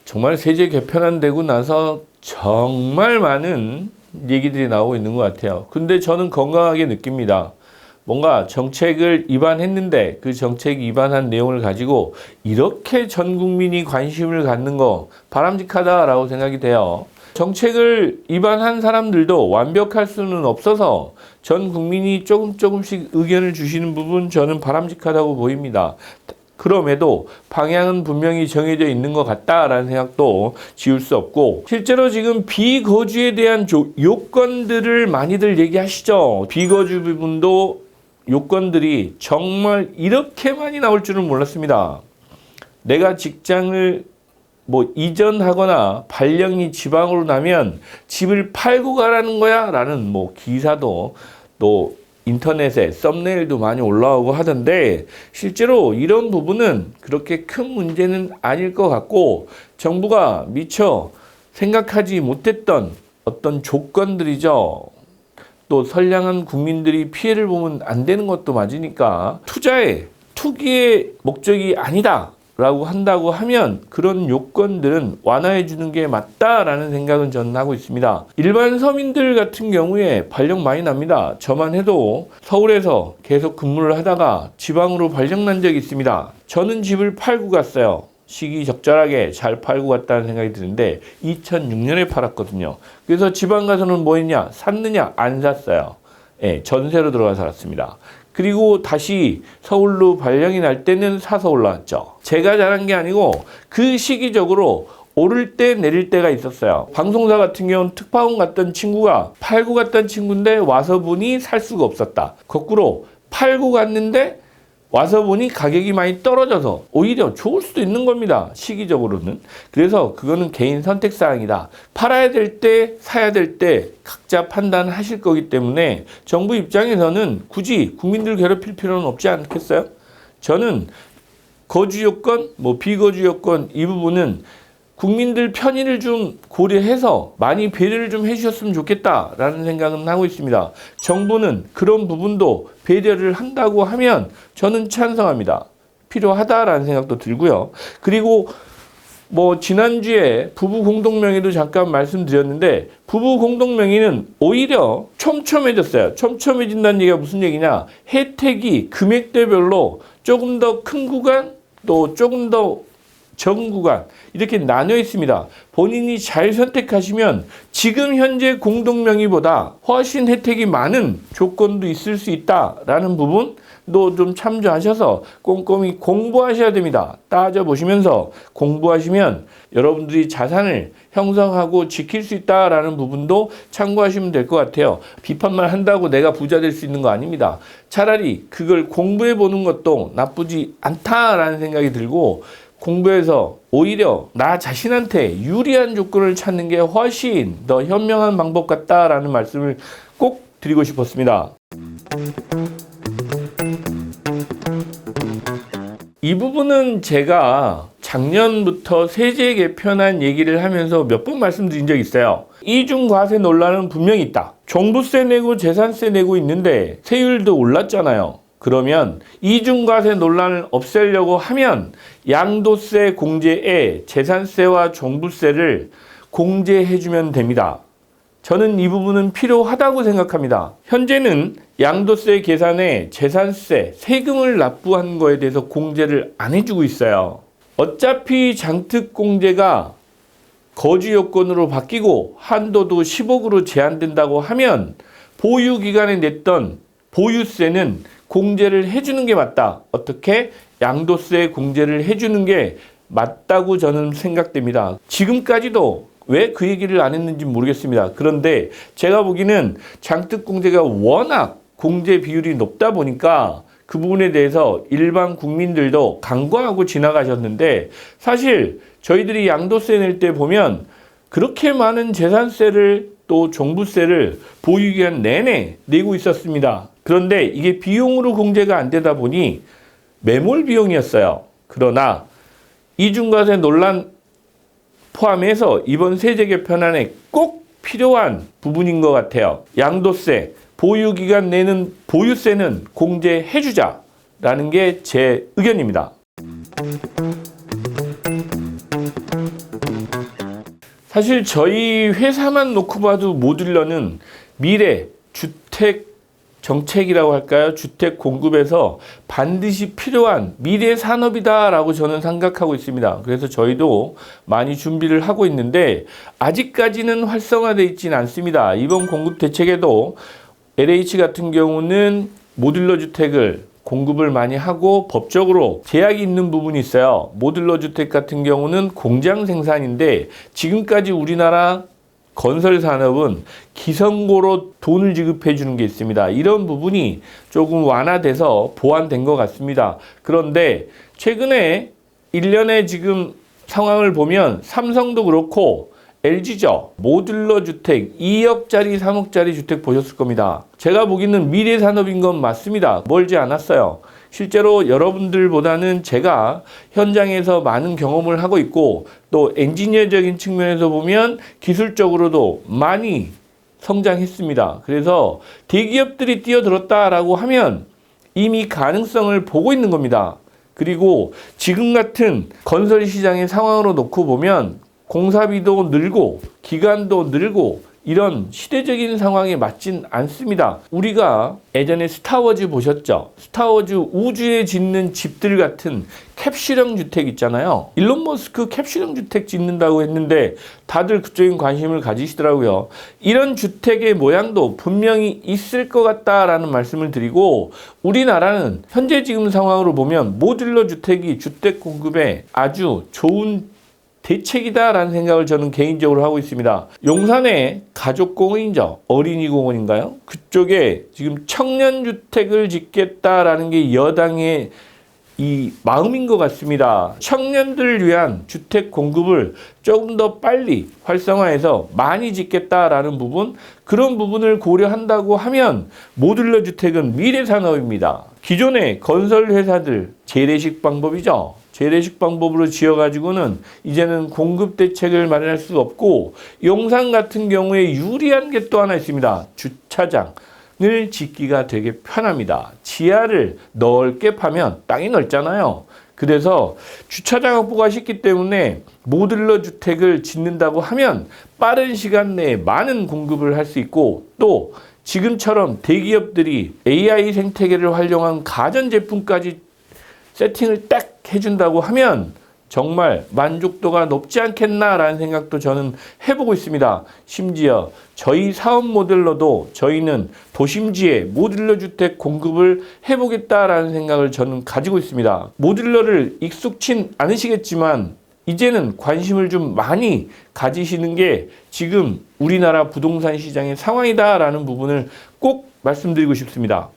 정말 세제 개편안되고 나서 정말 많은 얘기들이 나오고 있는 것 같아요. 근데 저는 건강하게 느낍니다. 뭔가 정책을 입안했는데 그 정책 입안한 내용을 가지고 이렇게 전 국민이 관심을 갖는 거 바람직하다라고 생각이 돼요. 정책을 입안한 사람들도 완벽할 수는 없어서 전 국민이 조금씩 의견을 주시는 부분 저는 바람직하다고 보입니다. 그럼에도 방향은 분명히 정해져 있는 것 같다라는 생각도 지울 수 없고, 실제로 지금 비거주에 대한 요건들을 많이들 얘기하시죠. 비거주 부분도 요건들이 정말 이렇게 많이 나올 줄은 몰랐습니다. 내가 직장을 이전하거나 발령이 지방으로 나면 집을 팔고 가라는 거야 라는 기사도 또 인터넷에 썸네일도 많이 올라오고 하던데, 실제로 이런 부분은 그렇게 큰 문제는 아닐 것 같고, 정부가 미처 생각하지 못했던 어떤 조건들이죠. 또 선량한 국민들이 피해를 보면 안 되는 것도 맞으니까, 투기의 목적이 아니다 라고 한다고 하면 그런 요건들은 완화해 주는 게 맞다라는 생각은 저는 하고 있습니다. 일반 서민들 같은 경우에 발령 많이 납니다. 저만 해도 서울에서 계속 근무를 하다가 지방으로 발령 난 적이 있습니다. 저는 집을 팔고 갔어요. 시기적절하게 잘 팔고 갔다는 생각이 드는데 2006년에 팔았거든요. 그래서 지방 가서는 뭐 했냐? 샀느냐? 안 샀어요. 전세로 들어가 살았습니다. 그리고 다시 서울로 발령이 날 때는 사서 올라왔죠. 제가 잘한 게 아니고 그 시기적으로 오를 때 내릴 때가 있었어요. 방송사 같은 경우는 특파원 갔던 친구가 팔고 갔던 친구인데 와서 보니 살 수가 없었다. 거꾸로 팔고 갔는데 와서 보니 가격이 많이 떨어져서 오히려 좋을 수도 있는 겁니다. 시기적으로는. 그래서 그거는 개인 선택사항이다. 팔아야 될 때, 사야 될 때 각자 판단하실 거기 때문에 정부 입장에서는 굳이 국민들 괴롭힐 필요는 없지 않겠어요? 저는 거주 요건, 비거주 요건 이 부분은 국민들 편의를 좀 고려해서 많이 배려를 좀 해주셨으면 좋겠다라는 생각은 하고 있습니다. 정부는 그런 부분도 배려를 한다고 하면 저는 찬성합니다. 필요하다라는 생각도 들고요. 그리고 지난주에 부부 공동명의도 잠깐 말씀드렸는데, 부부 공동명의는 오히려 촘촘해졌어요. 촘촘해진다는 얘기가 무슨 얘기냐? 혜택이 금액대별로 조금 더 큰 구간, 또 조금 더 적은 구간 이렇게 나뉘어 있습니다. 본인이 잘 선택하시면 지금 현재 공동명의보다 훨씬 혜택이 많은 조건도 있을 수 있다라는 부분도 좀 참조하셔서 꼼꼼히 공부하셔야 됩니다. 따져보시면서 공부하시면 여러분들이 자산을 형성하고 지킬 수 있다라는 부분도 참고하시면 될 것 같아요. 비판만 한다고 내가 부자 될 수 있는 거 아닙니다. 차라리 그걸 공부해 보는 것도 나쁘지 않다라는 생각이 들고, 공부해서 오히려 나 자신한테 유리한 조건을 찾는 게 훨씬 더 현명한 방법 같다라는 말씀을 꼭 드리고 싶었습니다. 이 부분은 제가 작년부터 세제 개편안 얘기를 하면서 몇 번 말씀드린 적이 있어요. 이중과세 논란은 분명히 있다. 종부세 내고 재산세 내고 있는데 세율도 올랐잖아요. 그러면 이중과세 논란을 없애려고 하면 양도세 공제에 재산세와 종부세를 공제해주면 됩니다. 저는 이 부분은 필요하다고 생각합니다. 현재는 양도세 계산에 재산세, 세금을 납부한 거에 대해서 공제를 안 해주고 있어요. 어차피 장특공제가 거주 요건으로 바뀌고 한도도 10억으로 제한된다고 하면 보유기간에 냈던 보유세는 공제를 해주는 게 맞다. 어떻게? 양도세 공제를 해주는 게 맞다고 저는 생각됩니다. 지금까지도 왜 그 얘기를 안 했는지 모르겠습니다. 그런데 제가 보기에는 장특공제가 워낙 공제 비율이 높다 보니까 그 부분에 대해서 일반 국민들도 간과하고 지나가셨는데, 사실 저희들이 양도세 낼 때 보면 그렇게 많은 재산세를 또 종부세를 보유기간 내내 내고 있었습니다. 그런데 이게 비용으로 공제가 안 되다 보니 매몰 비용이었어요. 그러나 이중과세 논란 포함해서 이번 세제 개편안에 꼭 필요한 부분인 것 같아요. 양도세, 보유기간 내는 보유세는 공제해주자. 라는 게 제 의견입니다. 사실 저희 회사만 놓고 봐도 모듈러는 미래 주택 정책이라고 할까요? 주택 공급에서 반드시 필요한 미래 산업이다라고 저는 생각하고 있습니다. 그래서 저희도 많이 준비를 하고 있는데 아직까지는 활성화되어 있지는 않습니다. 이번 공급 대책에도 LH 같은 경우는 모듈러 주택을 공급을 많이 하고 법적으로 제약이 있는 부분이 있어요. 모듈러 주택 같은 경우는 공장 생산인데 지금까지 우리나라 건설 산업은 기성고로 돈을 지급해 주는 게 있습니다. 이런 부분이 조금 완화돼서 보완된 것 같습니다. 그런데 최근에 1년에 지금 상황을 보면 삼성도 그렇고 LG죠. 모듈러 주택 2억짜리 3억짜리 주택 보셨을 겁니다. 제가 보기에는 미래 산업인 건 맞습니다. 멀지 않았어요. 실제로 여러분들보다는 제가 현장에서 많은 경험을 하고 있고 또 엔지니어적인 측면에서 보면 기술적으로도 많이 성장했습니다. 그래서 대기업들이 뛰어들었다라고 하면 이미 가능성을 보고 있는 겁니다. 그리고 지금 같은 건설 시장의 상황으로 놓고 보면 공사비도 늘고 기간도 늘고 이런 시대적인 상황에 맞진 않습니다. 우리가 예전에 스타워즈 보셨죠? 스타워즈 우주에 짓는 집들 같은 캡슐형 주택 있잖아요. 일론 머스크 캡슐형 주택 짓는다고 했는데 다들 그쪽에 관심을 가지시더라고요. 이런 주택의 모양도 분명히 있을 것 같다라는 말씀을 드리고 우리나라는 현재 지금 상황으로 보면 모듈러 주택이 주택 공급에 아주 좋은 대책이다라는 생각을 저는 개인적으로 하고 있습니다. 용산에 가족공원이죠. 어린이공원인가요? 그쪽에 지금 청년주택을 짓겠다라는 게 여당의 이 마음인 것 같습니다. 청년들을 위한 주택 공급을 조금 더 빨리 활성화해서 많이 짓겠다라는 부분, 그런 부분을 고려한다고 하면 모듈러 주택은 미래 산업입니다. 기존의 건설 회사들 재래식 방법이죠. 재래식 방법으로 지어가지고는 이제는 공급 대책을 마련할 수 없고 용산 같은 경우에 유리한 게 또 하나 있습니다. 주차장을 짓기가 되게 편합니다. 지하를 넓게 파면 땅이 넓잖아요. 그래서 주차장 확보가 쉽기 때문에 모듈러 주택을 짓는다고 하면 빠른 시간 내에 많은 공급을 할 수 있고 또 지금처럼 대기업들이 AI 생태계를 활용한 가전제품까지 세팅을 딱 해준다고 하면 정말 만족도가 높지 않겠나라는 생각도 저는 해보고 있습니다. 심지어 저희 사업 모델로도 저희는 도심지에 모듈러 주택 공급을 해보겠다라는 생각을 저는 가지고 있습니다. 모듈러를 익숙치 않으시겠지만 이제는 관심을 좀 많이 가지시는 게 지금 우리나라 부동산 시장의 상황이다라는 부분을 꼭 말씀드리고 싶습니다.